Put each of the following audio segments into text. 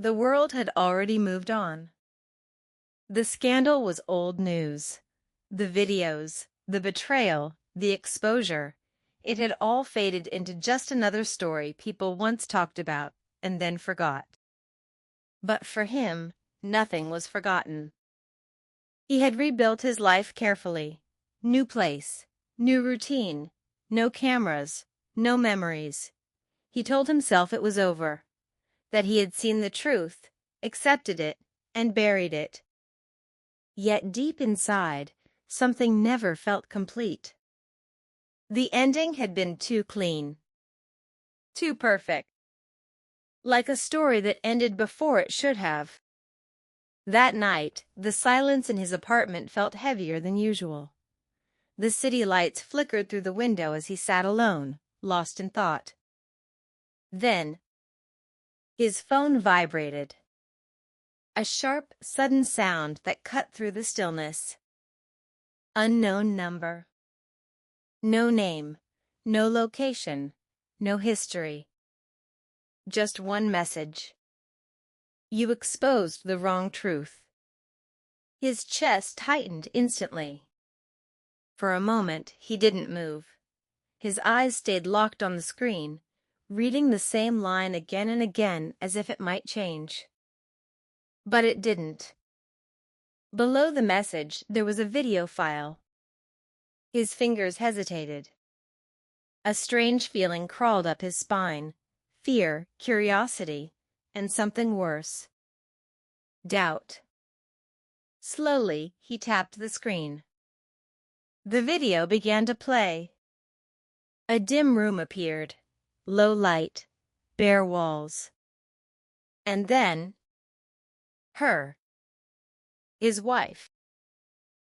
The world had already moved on. The scandal was old news. The videos, the betrayal, the exposure. It had all faded into just another story people once talked about and then forgot. But for him, nothing was forgotten. He had rebuilt his life carefully. New place, new routine, no cameras, no memories. He told himself it was over, that he had seen the truth, accepted it, and buried it. Yet deep inside, something never felt complete. The ending had been too clean, too perfect, like a story that ended before it should have. That night, the silence in his apartment felt heavier than usual. The city lights flickered through the window as he sat alone, lost in thought. Then, his phone vibrated. A sharp, sudden sound that cut through the stillness. Unknown number. No name, no location, no history. Just one message. You exposed the wrong truth. His chest tightened instantly. For a moment, he didn't move. His eyes stayed locked on the screen, reading the same line again and again as if it might change. But it didn't. Below the message, there was a video file. His fingers hesitated. A strange feeling crawled up his spine. Fear, curiosity, and something worse. Doubt. Slowly, he tapped the screen. The video began to play. A dim room appeared. Low light, bare walls. And then, her. His wife.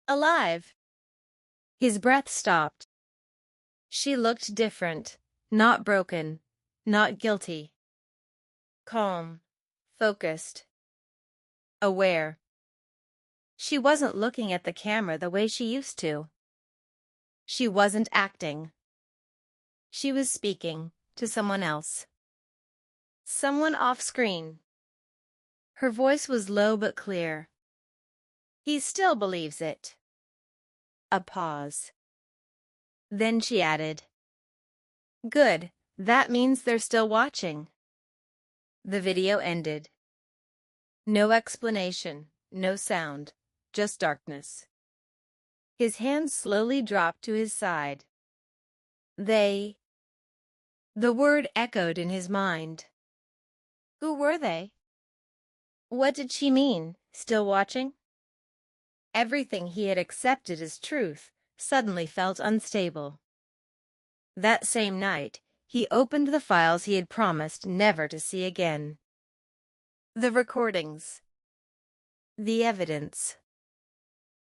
Alive. His breath stopped. She looked different, not broken, not guilty. Calm, focused, aware. She wasn't looking at the camera the way she used to. She wasn't acting. She was speaking to someone else. Someone off-screen. Her voice was low but clear. He still believes it. A pause. Then she added, "Good, that means they're still watching." The video ended. No explanation, no sound, just darkness. His hand slowly dropped to his side. They. The word echoed in his mind. Who were they? What did she mean, still watching? Everything he had accepted as truth suddenly felt unstable. That same night, he opened the files he had promised never to see again. The recordings. The evidence.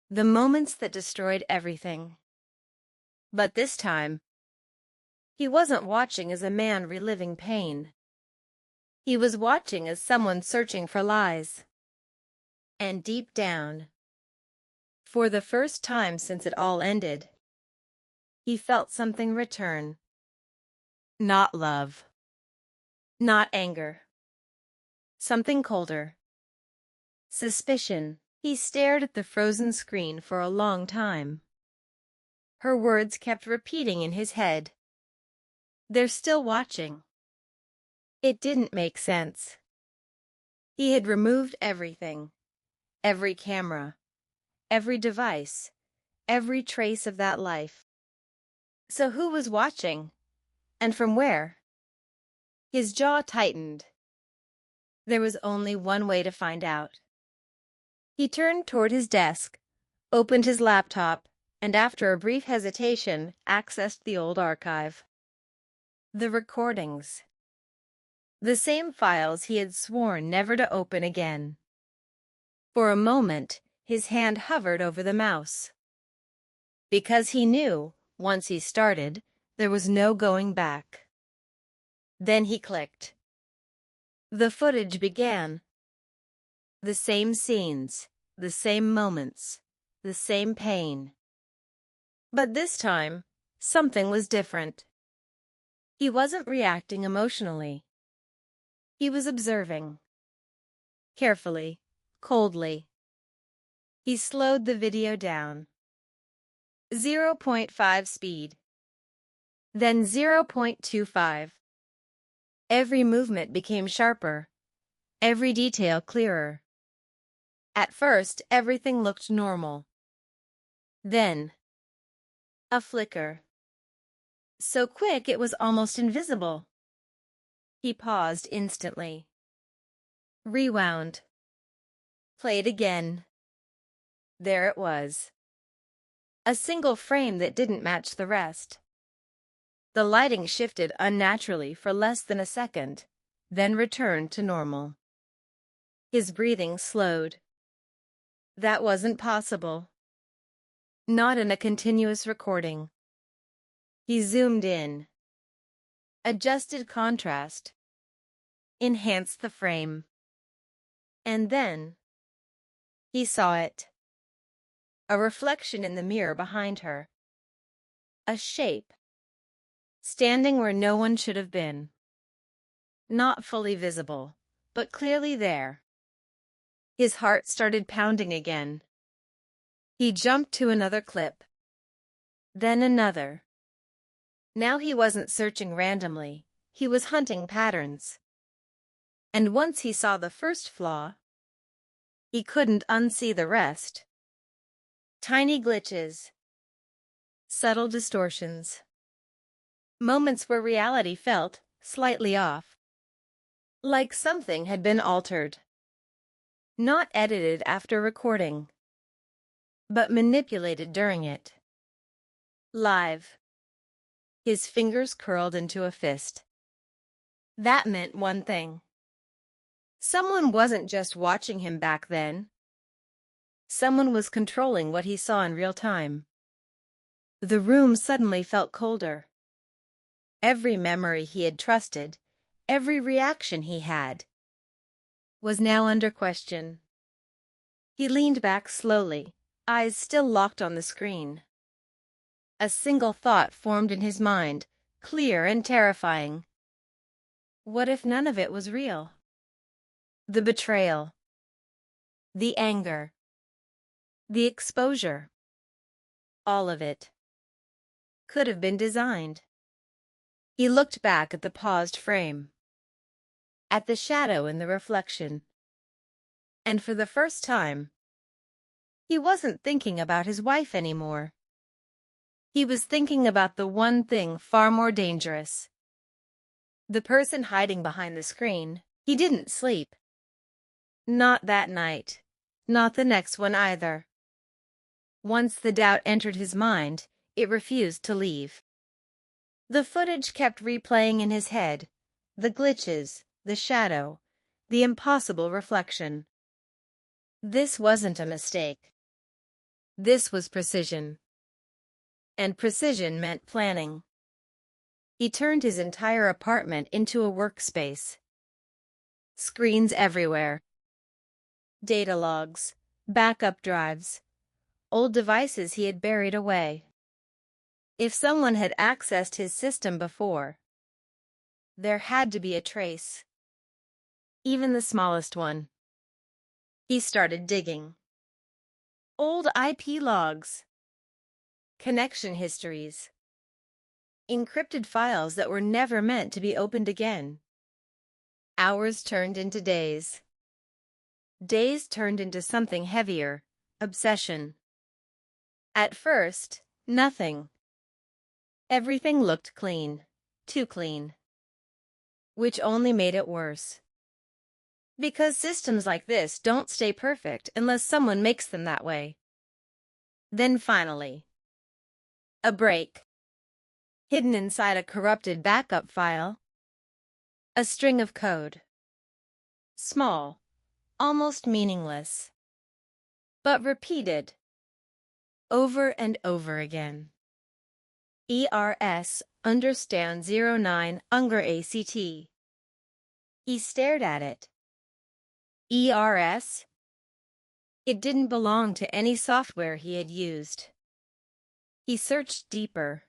The moments that destroyed everything. But this time, he wasn't watching as a man reliving pain. He was watching as someone searching for lies. And deep down, for the first time since it all ended, he felt something return. Not love. Not anger. Something colder. Suspicion. He stared at the frozen screen for a long time. Her words kept repeating in his head. They're still watching. It didn't make sense. He had removed everything. Every camera. Every device. Every trace of that life. So who was watching? And from where? His jaw tightened. There was only one way to find out. He turned toward his desk, opened his laptop, and after a brief hesitation, accessed the old archive. The recordings. The same files he had sworn never to open again. For a moment, his hand hovered over the mouse. Because he knew, once he started, there was no going back. Then he clicked. The footage began. The same scenes, the same moments, the same pain. But this time, something was different. He wasn't reacting emotionally. He was observing. Carefully, coldly, he slowed the video down. 0.5 speed. Then 0.25. Every movement became sharper, every detail clearer. At first, everything looked normal. Then, a flicker. So quick it was almost invisible. He paused instantly. Rewound. Played again. There it was. A single frame that didn't match the rest. The lighting shifted unnaturally for less than a second, then returned to normal. His breathing slowed. That wasn't possible. Not in a continuous recording. He zoomed in. Adjusted contrast. Enhanced the frame. And then, he saw it. A reflection in the mirror behind her. A shape. Standing where no one should have been. Not fully visible, but clearly there. His heart started pounding again. He jumped to another clip. Then another. Now he wasn't searching randomly, he was hunting patterns. And once he saw the first flaw, he couldn't unsee the rest. Tiny glitches. Subtle distortions. Moments where reality felt slightly off. Like something had been altered. Not edited after recording, but manipulated during it. Live. His fingers curled into a fist. That meant one thing. Someone wasn't just watching him back then. Someone was controlling what he saw in real time. The room suddenly felt colder. Every memory he had trusted, every reaction he had, was now under question. He leaned back slowly, eyes still locked on the screen. A single thought formed in his mind, clear and terrifying. What if none of it was real? The betrayal. The anger. The exposure. All of it. Could have been designed. He looked back at the paused frame. At the shadow in the reflection. And for the first time, he wasn't thinking about his wife anymore. He was thinking about the one thing far more dangerous. The person hiding behind the screen. He didn't sleep. Not that night. Not the next one either. Once the doubt entered his mind, it refused to leave. The footage kept replaying in his head. The glitches, the shadow, the impossible reflection. This wasn't a mistake. This was precision. And precision meant planning. He turned his entire apartment into a workspace. Screens everywhere. Data logs, backup drives, old devices he had buried away. If someone had accessed his system before, there had to be a trace. Even the smallest one. He started digging. Old IP logs. Connection histories. Encrypted files that were never meant to be opened again. Hours turned into days. Days turned into something heavier, obsession. At first, nothing. Everything looked clean, too clean. Which only made it worse. Because systems like this don't stay perfect unless someone makes them that way. Then finally, a break. Hidden inside a corrupted backup file. A string of code. Small, almost meaningless. But repeated. Over and over again. ERS understand 09 Unger ACT. He stared at it. ERS? It didn't belong to any software he had used. He searched deeper.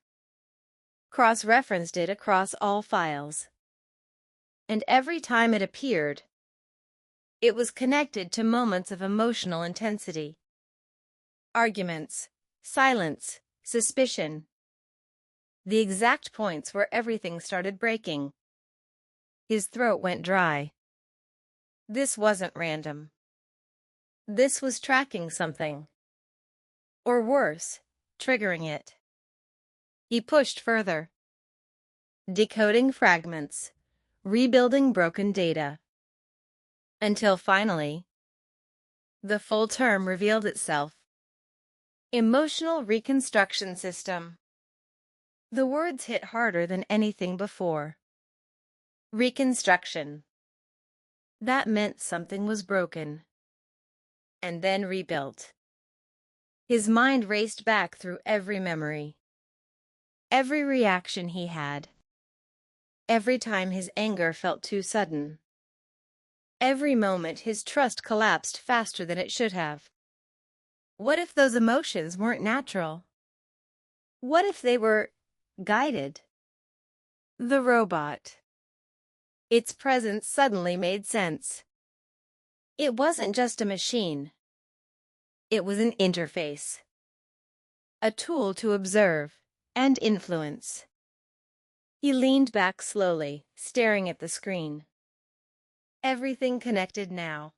Cross-referenced it across all files. And every time it appeared, It was connected to moments of emotional intensity. Arguments, silence, suspicion. The exact points where everything started breaking. His throat went dry. This wasn't random. This was tracking something. Or worse, triggering it. He pushed further. Decoding fragments, rebuilding broken data. Until finally, the full term revealed itself. Emotional reconstruction system. The words hit harder than anything before. Reconstruction. That meant something was broken. And then rebuilt. His mind raced back through every memory. Every reaction he had. Every time his anger felt too sudden. Every moment his trust collapsed faster than it should have. What if those emotions weren't natural? What if they were guided? The robot. Its presence suddenly made sense. It wasn't just a machine. It was an interface. A tool to observe and influence. He leaned back slowly, staring at the screen. Everything connected now.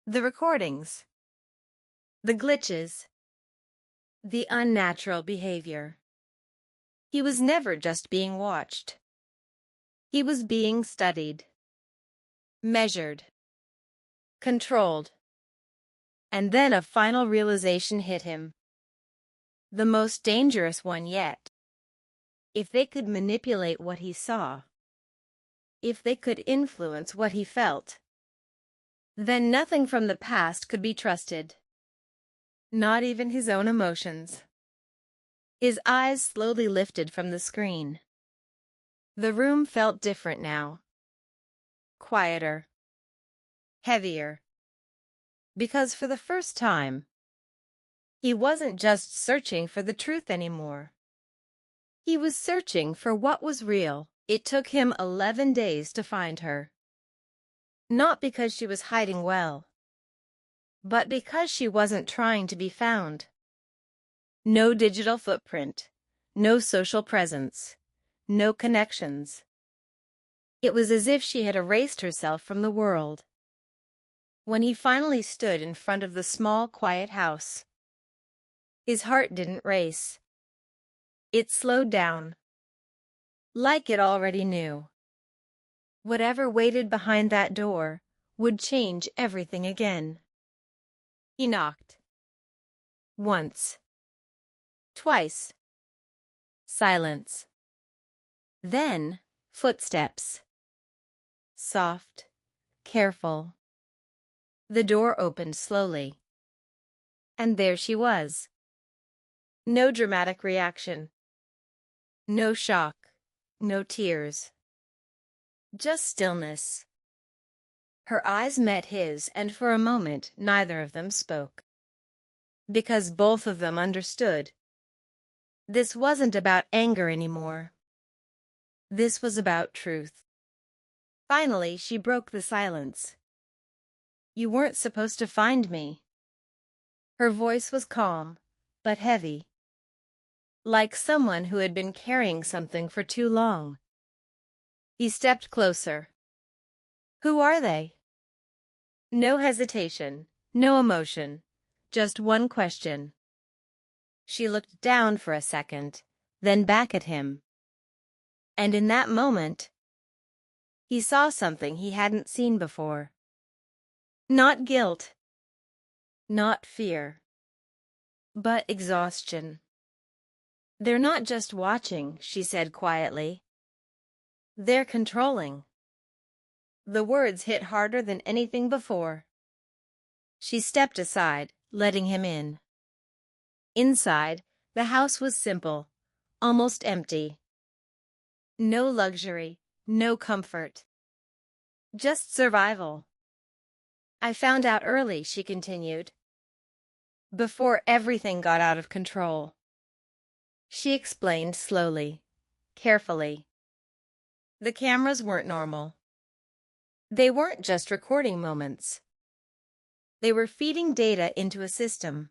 The recordings. The glitches. The unnatural behavior. He was never just being watched. He was being studied. Measured. Controlled. And then a final realization hit him. The most dangerous one yet. If they could manipulate what he saw, if they could influence what he felt, then nothing from the past could be trusted. Not even his own emotions. His eyes slowly lifted from the screen. The room felt different now. Quieter. Heavier. Because for the first time, he wasn't just searching for the truth anymore. He was searching for what was real. It took him 11 days to find her. Not because she was hiding well, but because she wasn't trying to be found. No digital footprint, no social presence, no connections. It was as if she had erased herself from the world. When he finally stood in front of the small, quiet house, his heart didn't race. It slowed down. Like it already knew. Whatever waited behind that door would change everything again. He knocked. Once. Twice. Silence. Then, footsteps. Soft, careful. The door opened slowly. And there she was. No dramatic reaction. No shock. No tears. Just stillness. Her eyes met his, and for a moment neither of them spoke. Because both of them understood. This wasn't about anger anymore. This was about truth. Finally, she broke the silence. You weren't supposed to find me. Her voice was calm, but heavy. Like someone who had been carrying something for too long. He stepped closer. Who are they? No hesitation, no emotion, just one question. She looked down for a second, then back at him. And in that moment, he saw something he hadn't seen before. Not guilt, not fear, but exhaustion. They're not just watching, she said quietly. They're controlling. The words hit harder than anything before. She stepped aside, letting him in. Inside, the house was simple, almost empty. No luxury, no comfort. Just survival. I found out early, she continued. Before everything got out of control. She explained slowly, carefully. The cameras weren't normal. They weren't just recording moments. They were feeding data into a system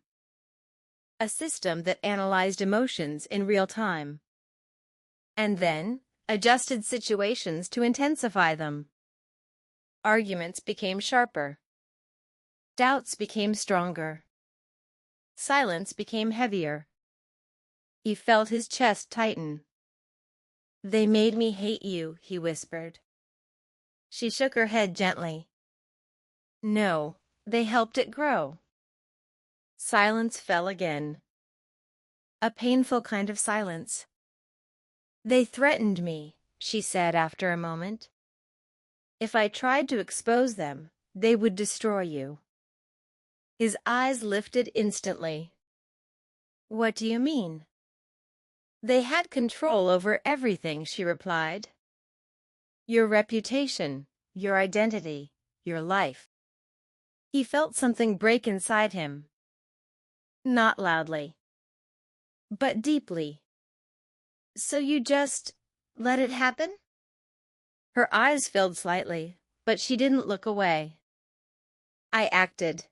that analyzed emotions in real time, and then adjusted situations to intensify them. Arguments became sharper. Doubts became stronger. Silence became heavier. He felt his chest tighten. "They made me hate you," he whispered. She shook her head gently. "No, they helped it grow." Silence fell again. A painful kind of silence. "They threatened me," she said after a moment. "If I tried to expose them, they would destroy you." His eyes lifted instantly. "What do you mean?" "They had control over everything," she replied. "Your reputation, your identity, your life." He felt something break inside him. Not loudly, but deeply. "So you just let it happen?" Her eyes filled slightly, but she didn't look away. "I acted."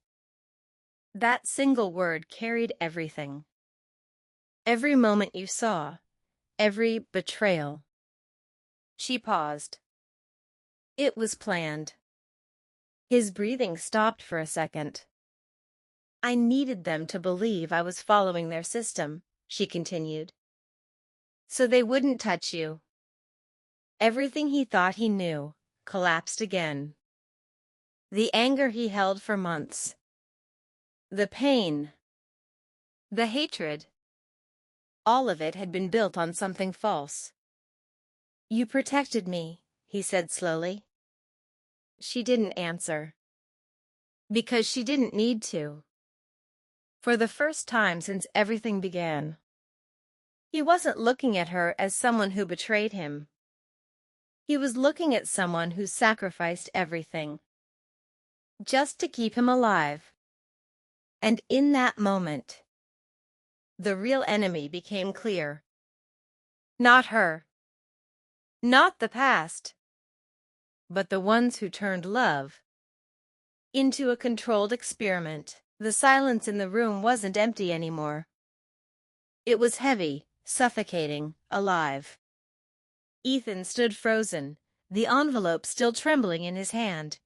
That single word carried everything. Every moment you saw, every betrayal. She paused. It was planned. His breathing stopped for a second. "I needed them to believe I was following their system," she continued. "So they wouldn't touch you." Everything he thought he knew collapsed again. The anger he held for months. The pain. The hatred. All of it had been built on something false. "You protected me," he said slowly. She didn't answer. Because she didn't need to. For the first time since everything began. He wasn't looking at her as someone who betrayed him. He was looking at someone who sacrificed everything. Just to keep him alive. And in that moment, the real enemy became clear. Not her. Not the past. But the ones who turned love into a controlled experiment. The silence in the room wasn't empty anymore. It was heavy, suffocating, alive. Ethan stood frozen, the envelope still trembling in his hand.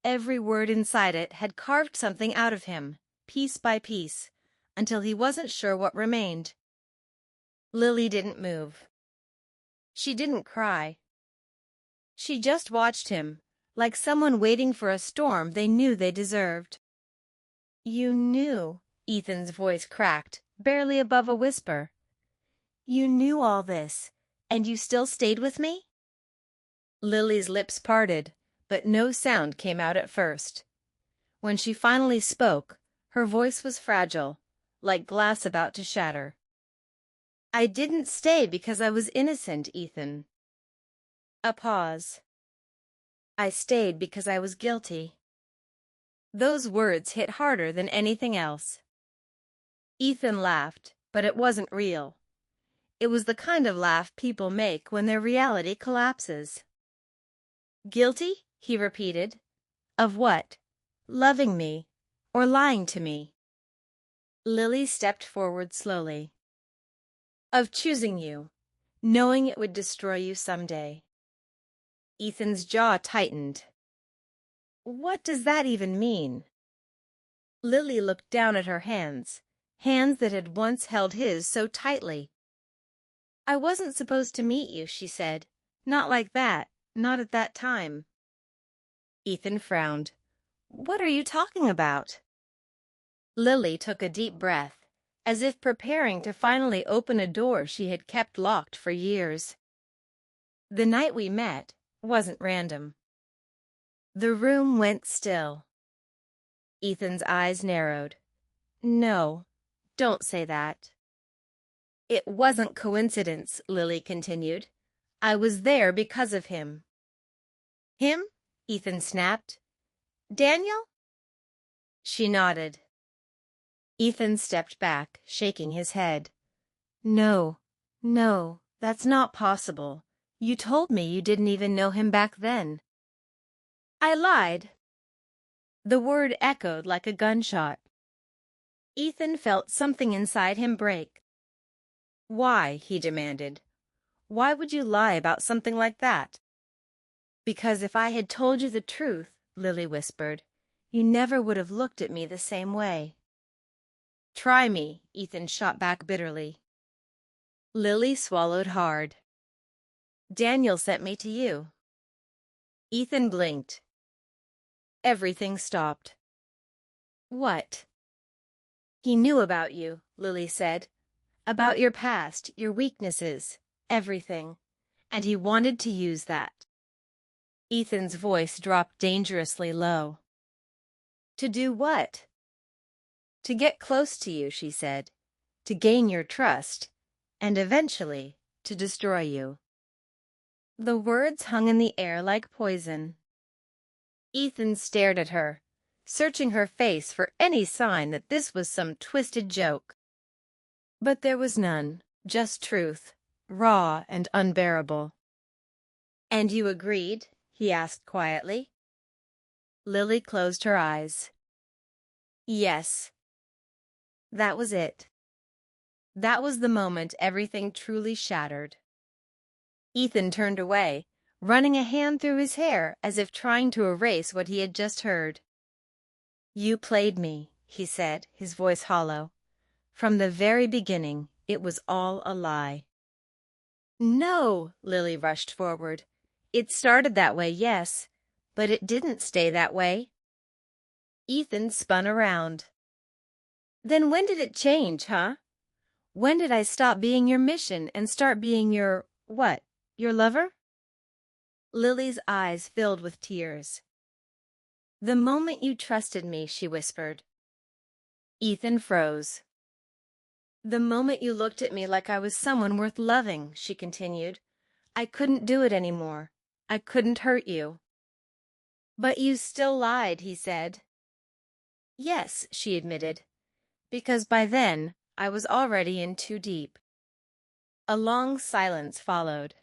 Every word inside it had carved something out of him, piece by piece, until he wasn't sure what remained. Lily didn't move. She didn't cry. She just watched him, like someone waiting for a storm they knew they deserved. "You knew," Ethan's voice cracked, barely above a whisper. "You knew all this, and you still stayed with me?" Lily's lips parted, but no sound came out at first. When she finally spoke, her voice was fragile, like glass about to shatter. "I didn't stay because I was innocent, Ethan." A pause. "I stayed because I was guilty." Those words hit harder than anything else. Ethan laughed, but it wasn't real. It was the kind of laugh people make when their reality collapses. "Guilty?" he repeated. "Of what? Loving me, or lying to me?" Lily stepped forward slowly. "Of choosing you, knowing it would destroy you someday." Ethan's jaw tightened. "What does that even mean?" Lily looked down at her hands, hands that had once held his so tightly. "I wasn't supposed to meet you," she said. "Not like that, not at that time." Ethan frowned. "What are you talking about?" Lily took a deep breath, as if preparing to finally open a door she had kept locked for years. "The night we met wasn't random." The room went still. Ethan's eyes narrowed. "No, don't say that." "It wasn't coincidence," Lily continued. "I was there because of him." "Him?" Ethan snapped. "Daniel?" She nodded. Ethan stepped back, shaking his head. "No, no, that's not possible. You told me you didn't even know him back then." I lied. The word echoed like a gunshot. Ethan felt something inside him break. Why? He demanded. Why would you lie about something like that? Because if I had told you the truth, Lily whispered, you never would have looked at me the same way. Try me, Ethan shot back bitterly. Lily swallowed hard. Daniel sent me to you. Ethan blinked. Everything stopped. What? He knew about you, Lily said. About your past, your weaknesses, everything. And he wanted to use that. Ethan's voice dropped dangerously low. To do what? To get close to you, she said. To gain your trust. And eventually, to destroy you. The words hung in the air like poison. Ethan stared at her, searching her face for any sign that this was some twisted joke. But there was none, just truth, raw and unbearable. And you agreed? He asked quietly. Lily closed her eyes. Yes. That was it. That was the moment everything truly shattered. Ethan turned away, running a hand through his hair as if trying to erase what he had just heard. You played me, he said, his voice hollow. From the very beginning, it was all a lie. No, Lily rushed forward. It started that way, yes, but it didn't stay that way. Ethan spun around. Then when did it change, huh? When did I stop being your mission and start being your, what, your lover? Lily's eyes filled with tears. The moment you trusted me, she whispered. Ethan froze. The moment you looked at me like I was someone worth loving, she continued. I couldn't do it anymore. I couldn't hurt you. But you still lied, he said. Yes, she admitted, because by then I was already in too deep. A long silence followed.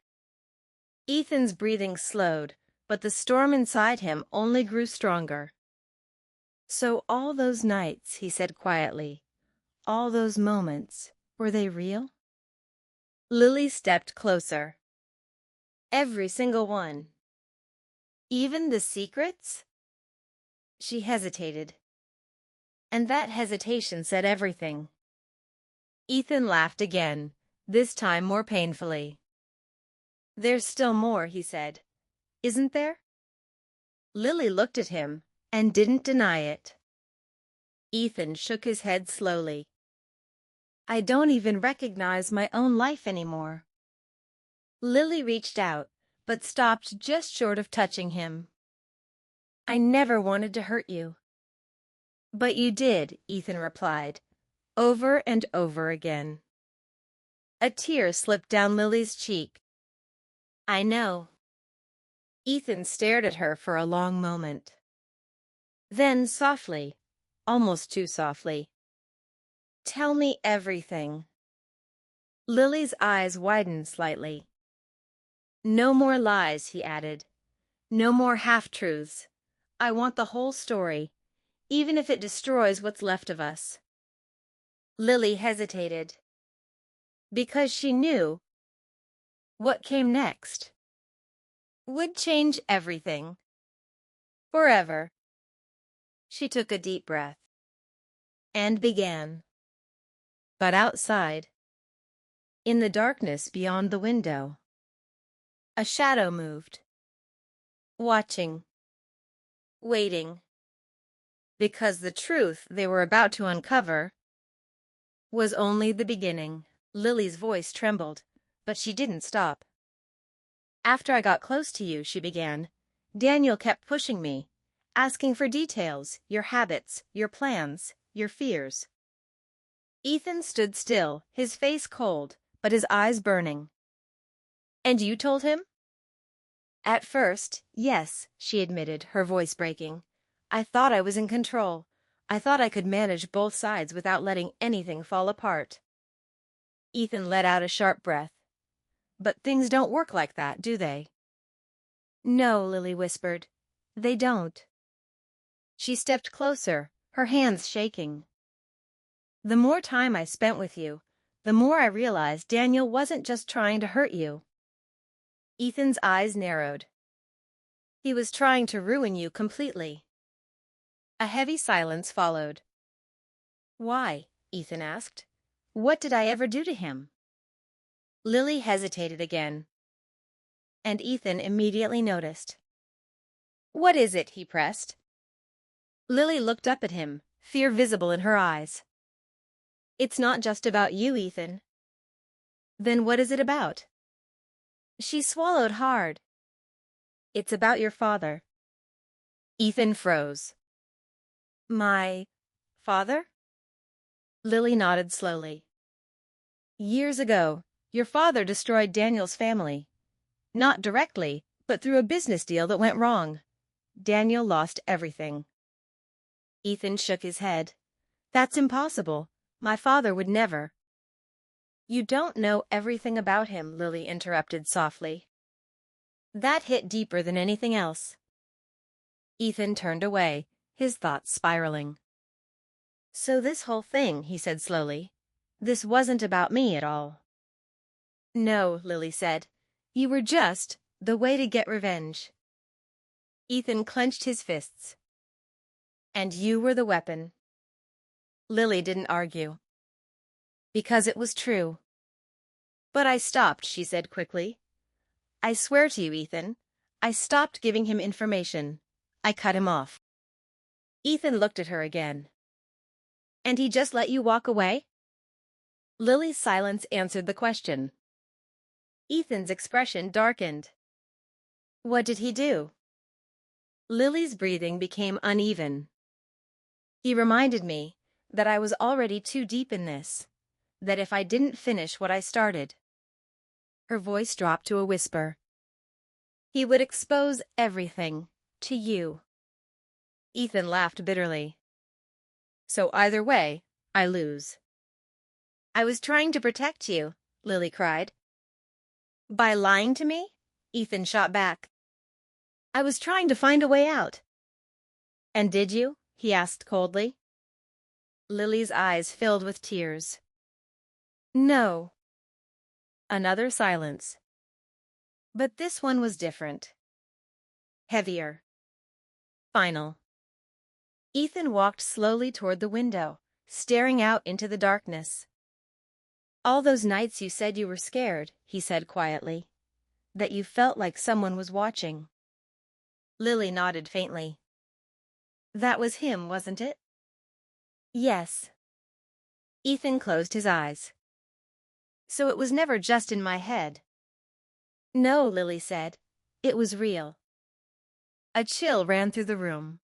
Ethan's breathing slowed, but the storm inside him only grew stronger. So all those nights, he said quietly, all those moments, were they real? Lily stepped closer. Every single one. Even the secrets? She hesitated. And that hesitation said everything. Ethan laughed again, this time more painfully. There's still more, he said. Isn't there? Lily looked at him and didn't deny it. Ethan shook his head slowly. I don't even recognize my own life anymore. Lily reached out, but stopped just short of touching him. I never wanted to hurt you. But you did, Ethan replied, over and over again. A tear slipped down Lily's cheek. I know. Ethan stared at her for a long moment. Then softly, almost too softly, tell me everything. Lily's eyes widened slightly. No more lies, he added. No more half-truths. I want the whole story, even if it destroys what's left of us. Lily hesitated, because she knew what came next would change everything. Forever. She took a deep breath and began. But outside, in the darkness beyond the window, a shadow moved, watching, waiting, because the truth they were about to uncover was only the beginning. Lily's voice trembled, but she didn't stop. After I got close to you, she began, Daniel kept pushing me, asking for details, your habits, your plans, your fears. Ethan stood still, his face cold, but his eyes burning. And you told him? At first, yes, she admitted, her voice breaking. I thought I was in control. I thought I could manage both sides without letting anything fall apart. Ethan let out a sharp breath. But things don't work like that, do they? No, Lily whispered. They don't. She stepped closer, her hands shaking. The more time I spent with you, the more I realized Daniel wasn't just trying to hurt you. Ethan's eyes narrowed. He was trying to ruin you completely. A heavy silence followed. Why? Ethan asked. What did I ever do to him? Lily hesitated again. And Ethan immediately noticed. What is it? He pressed. Lily looked up at him, fear visible in her eyes. It's not just about you, Ethan. Then what is it about? She swallowed hard. It's about your father. Ethan froze. My father? Lily nodded slowly. Years ago, your father destroyed Daniel's family. Not directly, but through a business deal that went wrong. Daniel lost everything. Ethan shook his head. That's impossible. My father would never. You don't know everything about him, Lily interrupted softly. That hit deeper than anything else. Ethan turned away, his thoughts spiraling. So this whole thing, he said slowly, this wasn't about me at all. No, Lily said. You were just the way to get revenge. Ethan clenched his fists. And you were the weapon. Lily didn't argue. Because it was true. But I stopped, she said quickly. I swear to you, Ethan, I stopped giving him information. I cut him off. Ethan looked at her again. And he just let you walk away? Lily's silence answered the question. Ethan's expression darkened. What did he do? Lily's breathing became uneven. He reminded me that I was already too deep in this, that if I didn't finish what I started. Her voice dropped to a whisper. He would expose everything to you. Ethan laughed bitterly. So either way, I lose. I was trying to protect you, Lily cried. By lying to me? Ethan shot back. I was trying to find a way out. And did you? He asked coldly. Lily's eyes filled with tears. No. Another silence. But this one was different. Heavier. Final. Ethan walked slowly toward the window, staring out into the darkness. All those nights you said you were scared, he said quietly, that you felt like someone was watching. Lily nodded faintly. That was him, wasn't it? Yes. Ethan closed his eyes. So it was never just in my head. No, Lily said. It was real. A chill ran through the room.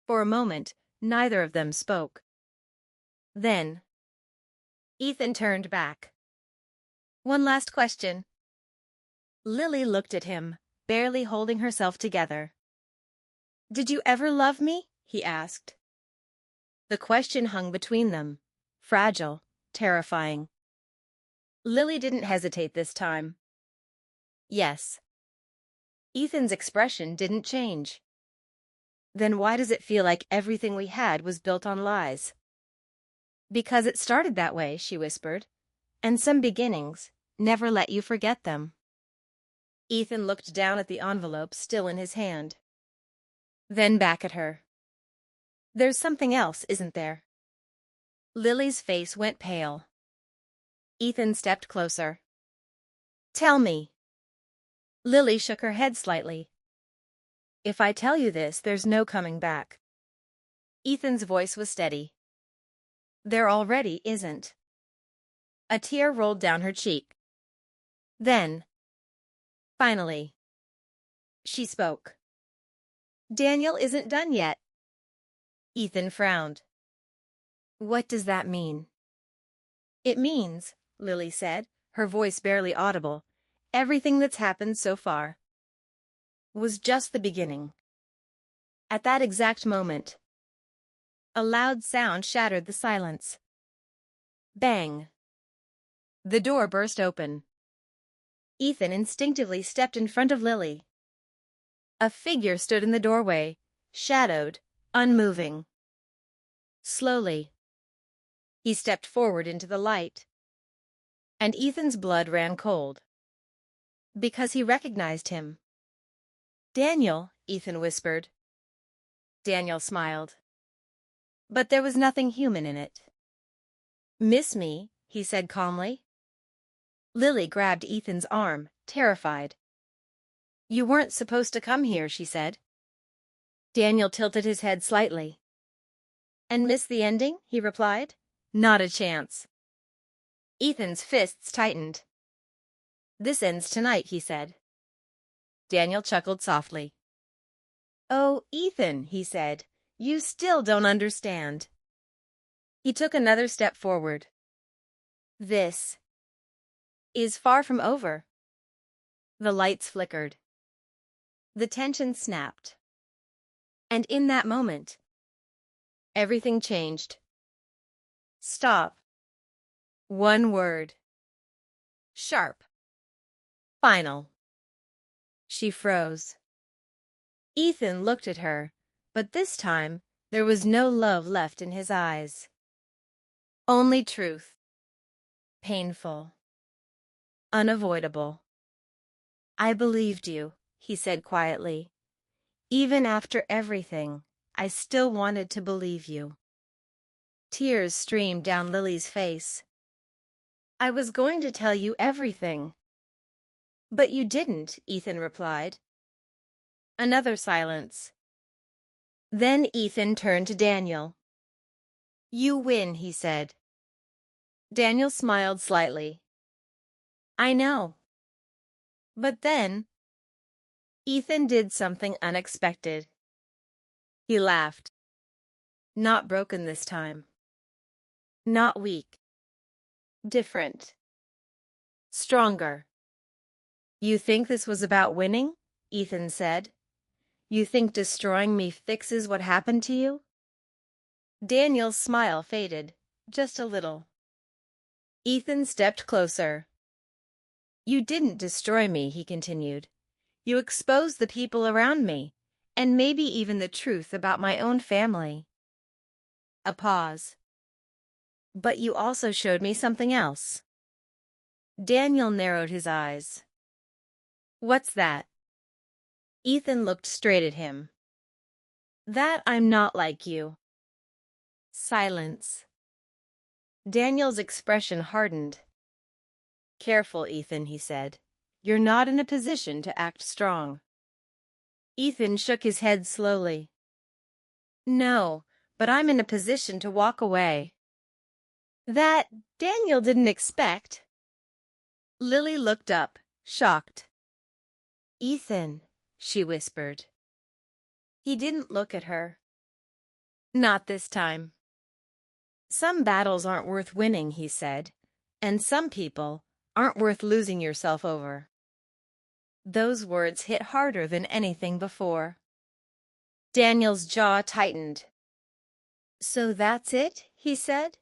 For a moment, neither of them spoke. Then, Ethan turned back. One last question. Lily looked at him, barely holding herself together. Did you ever love me? He asked. The question hung between them, fragile, terrifying. Lily didn't hesitate this time. Yes. Ethan's expression didn't change. Then why does it feel like everything we had was built on lies? Because it started that way, she whispered, and some beginnings never let you forget them. Ethan looked down at the envelope still in his hand. Then back at her. There's something else, isn't there? Lily's face went pale. Ethan stepped closer. Tell me. Lily shook her head slightly. If I tell you this, there's no coming back. Ethan's voice was steady. There already isn't. A tear rolled down her cheek. Then, finally, she spoke. Daniel isn't done yet. Ethan frowned. What does that mean? It means, Lily said, her voice barely audible, everything that's happened so far was just the beginning. At that exact moment, a loud sound shattered the silence. Bang! The door burst open. Ethan instinctively stepped in front of Lily. A figure stood in the doorway, shadowed, unmoving. Slowly, he stepped forward into the light, and Ethan's blood ran cold, because he recognized him. "Daniel," Ethan whispered. Daniel smiled, but there was nothing human in it. "Miss me?" he said calmly. Lily grabbed Ethan's arm, terrified. "You weren't supposed to come here," she said. Daniel tilted his head slightly. "And miss the ending?" he replied. "Not a chance." Ethan's fists tightened. "This ends tonight," he said. Daniel chuckled softly. "Oh, Ethan," he said, "you still don't understand." He took another step forward. "This is far from over." The lights flickered. The tension snapped. And in that moment, everything changed. Stop. One word. Sharp. Final. She froze. Ethan looked at her, but this time there was no love left in his eyes. Only truth. Painful. Unavoidable. "I believed you," he said quietly. "Even after everything, I still wanted to believe you." Tears streamed down Lily's face. "I was going to tell you everything." "But you didn't," Ethan replied. Another silence. Then Ethan turned to Daniel. "You win," he said. Daniel smiled slightly. "I know." But then, Ethan did something unexpected. He laughed. Not broken this time. Not weak. Different. Stronger. "You think this was about winning?" Ethan said. "You think destroying me fixes what happened to you?" Daniel's smile faded, just a little. Ethan stepped closer. "You didn't destroy me," he continued. "You exposed the people around me, and maybe even the truth about my own family." A pause. "But you also showed me something else." Daniel narrowed his eyes. "What's that?" Ethan looked straight at him. "That I'm not like you." Silence. Daniel's expression hardened. "Careful, Ethan," he said. "You're not in a position to act strong." Ethan shook his head slowly. "No, but I'm in a position to walk away." That Daniel didn't expect. Lily looked up, shocked. "Ethan," she whispered. He didn't look at her. "Not this time." "Some battles aren't worth winning," he said, "and some people aren't worth losing yourself over." Those words hit harder than anything before. Daniel's jaw tightened. "So that's it?" he said.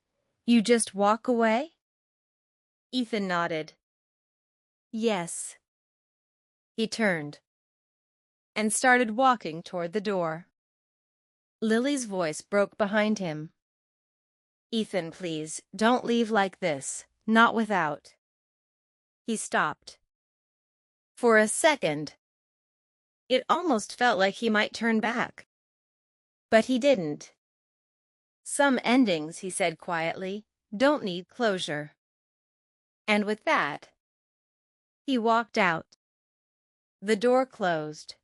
"You just walk away?" Ethan nodded. "Yes." He turned and started walking toward the door. Lily's voice broke behind him. "Ethan, please, don't leave like this. Not without." He stopped. For a second, it almost felt like he might turn back. But he didn't. "Some endings," he said quietly, "don't need closure." And with that, he walked out. The door closed,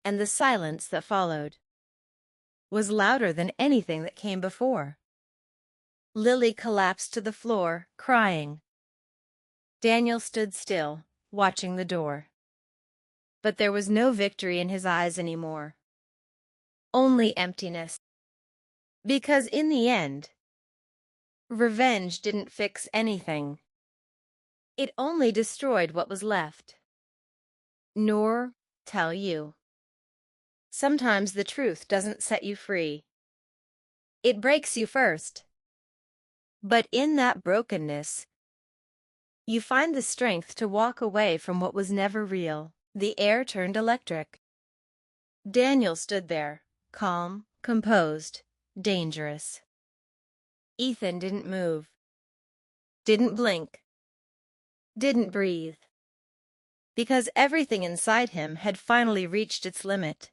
and the silence that followed was louder than anything that came before. Lily collapsed to the floor, crying. Daniel stood still, watching the door. But there was no victory in his eyes anymore. Only emptiness. Because in the end, revenge didn't fix anything. It only destroyed what was left. Nor tell you. Sometimes the truth doesn't set you free. It breaks you first. But in that brokenness, you find the strength to walk away from what was never real. The air turned electric. Daniel stood there, calm, composed, dangerous. Ethan didn't move, didn't blink, didn't breathe, because everything inside him had finally reached its limit.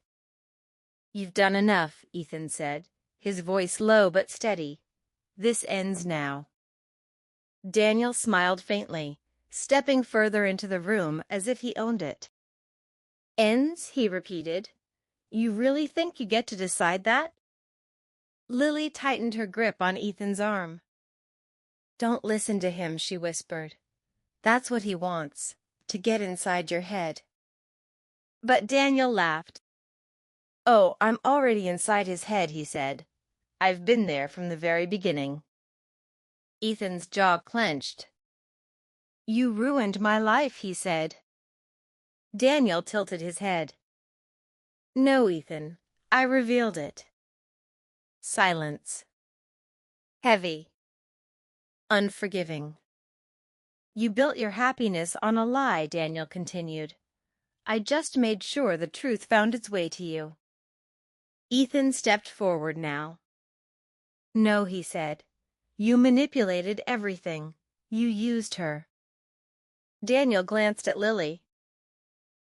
"You've done enough," Ethan said, his voice low but steady. "This ends now." Daniel smiled faintly, stepping further into the room as if he owned it. "Ends?" he repeated. "You really think you get to decide that?" Lily tightened her grip on Ethan's arm. "Don't listen to him," she whispered. "That's what he wants, to get inside your head." But Daniel laughed. "Oh, I'm already inside his head," he said. "I've been there from the very beginning." Ethan's jaw clenched. "You ruined my life," he said. Daniel tilted his head. "No, Ethan, I revealed it." Silence. Heavy. Unforgiving. "You built your happiness on a lie," Daniel continued. "I just made sure the truth found its way to you." Ethan stepped forward now. "No," he said. "You manipulated everything. You used her." Daniel glanced at Lily.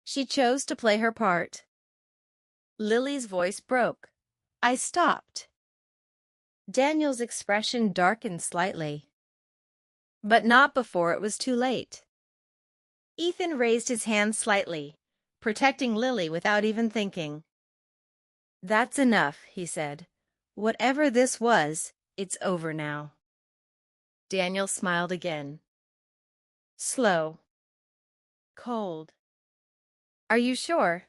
She chose to play her part. Lily's voice broke. "I stopped." Daniel's expression darkened slightly. But not before it was too late. Ethan raised his hand slightly, protecting Lily without even thinking. "That's enough," he said. "Whatever this was, it's over now." Daniel smiled again. Slow. Cold. "Are you sure?"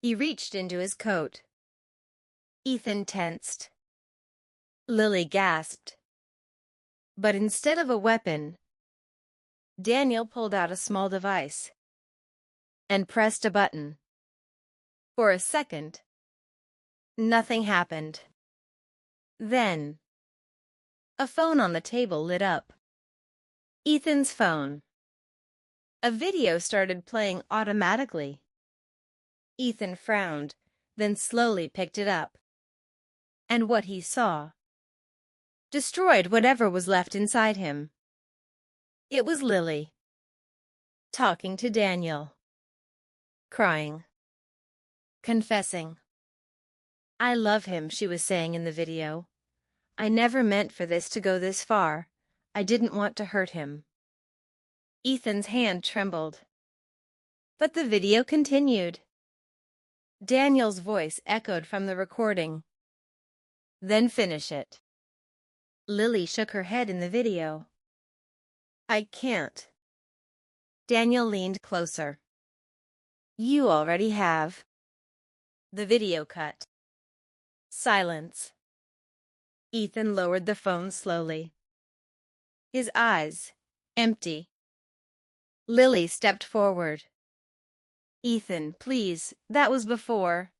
He reached into his coat. Ethan tensed. Lily gasped. But instead of a weapon, Daniel pulled out a small device and pressed a button. For a second, nothing happened. Then, a phone on the table lit up. Ethan's phone. A video started playing automatically. Ethan frowned, then slowly picked it up. And what he saw destroyed whatever was left inside him. It was Lily, talking to Daniel, crying, confessing. "I love him," she was saying in the video. "I never meant for this to go this far. I didn't want to hurt him." Ethan's hand trembled. But the video continued. Daniel's voice echoed from the recording. "Then finish it." Lily shook her head in the video. "I can't." Daniel leaned closer. "You already have." The video cut. Silence. Ethan lowered the phone slowly. His eyes empty. Lily stepped forward. "Ethan, please, that was before."